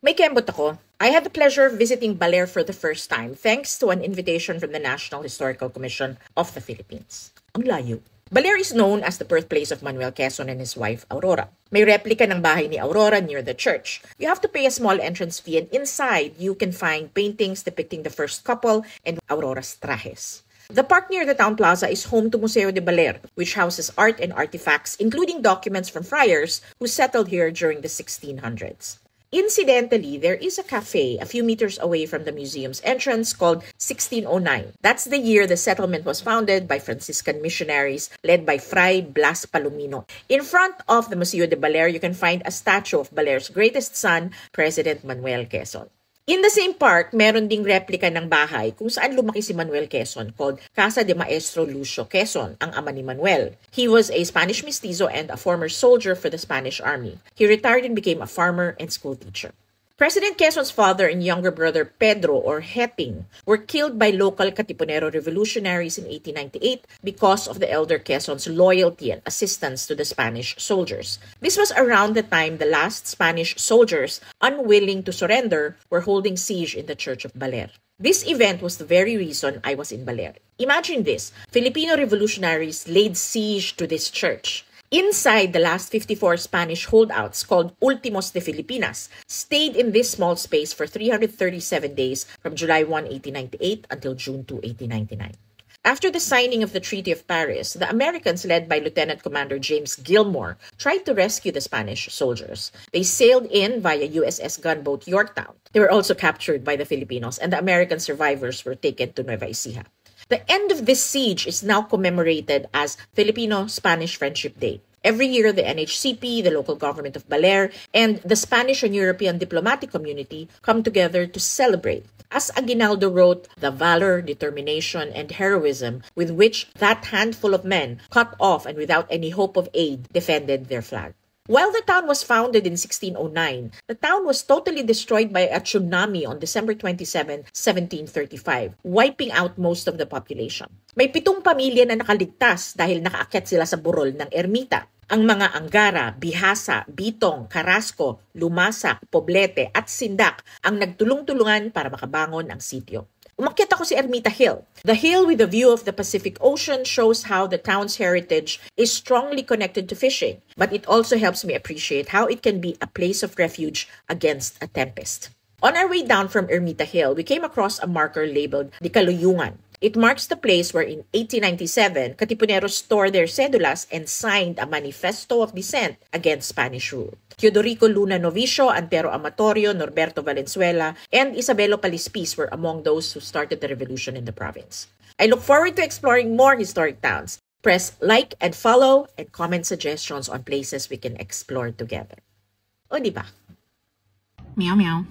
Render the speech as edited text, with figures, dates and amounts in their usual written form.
May kembot ako. I had the pleasure of visiting Baler for the first time thanks to an invitation from the National Historical Commission of the Philippines. Ang layo. Baler is known as the birthplace of Manuel Quezon and his wife, Aurora. May replica ng bahay ni Aurora near the church. You have to pay a small entrance fee and inside you can find paintings depicting the first couple and Aurora's trajes. The park near the town plaza is home to Museo de Baler, which houses art and artifacts including documents from friars who settled here during the 1600s. Incidentally, there is a cafe a few meters away from the museum's entrance called 1609. That's the year the settlement was founded by Franciscan missionaries led by Fray Blas Palomino. In front of the Museo de Baler, you can find a statue of Baler's greatest son, President Manuel Quezon. In the same park, meron ding replika ng bahay kung saan lumaki si Manuel Quezon called Casa de Maestro Lucio Quezon, ang ama ni Manuel. He was a Spanish mestizo and a former soldier for the Spanish Army. He retired and became a farmer and school teacher. President Quezon's father and younger brother Pedro or Heping were killed by local Katipunero revolutionaries in 1898 because of the elder Quezon's loyalty and assistance to the Spanish soldiers. This was around the time the last Spanish soldiers, unwilling to surrender, were holding siege in the Church of Baler. This event was the very reason I was in Baler. Imagine this, Filipino revolutionaries laid siege to this church. Inside, the last 54 Spanish holdouts, called Ultimos de Filipinas, stayed in this small space for 337 days from July 1, 1898 until June 2, 1899. After the signing of the Treaty of Paris, the Americans, led by Lieutenant Commander James Gilmore, tried to rescue the Spanish soldiers. They sailed in via USS gunboat Yorktown. They were also captured by the Filipinos, and the American survivors were taken to Nueva Ecija. The end of this siege is now commemorated as Filipino-Spanish Friendship Day. Every year, the NHCP, the local government of Baler, and the Spanish and European diplomatic community come together to celebrate. As Aguinaldo wrote, the valor, determination, and heroism with which that handful of men, cut off and without any hope of aid, defended their flag. While the town was founded in 1609, the town was totally destroyed by a tsunami on December 27, 1735, wiping out most of the population. May 7 pamilya na nakaligtas dahil nakaakyat sila sa burol ng ermita. Ang mga Angara, Bihasa, Bitong, Carrasco, Lumasak, Poblete at Sindak ang nagtulong-tulungan para makabangon ang sitio. Umakyat ako si Ermita Hill. The hill with a view of the Pacific Ocean shows how the town's heritage is strongly connected to fishing, but it also helps me appreciate how it can be a place of refuge against a tempest. On our way down from Ermita Hill, we came across a marker labeled Dikaluyungan. It marks the place where in 1897, Katipuneros stored their cedulas and signed a manifesto of dissent against Spanish rule. Teodorico Luna Novicio, Antero Amatorio, Norberto Valenzuela, and Isabelo Palispis were among those who started the revolution in the province. I look forward to exploring more historic towns. Press like and follow and comment suggestions on places we can explore together. O, di ba? Meow meow.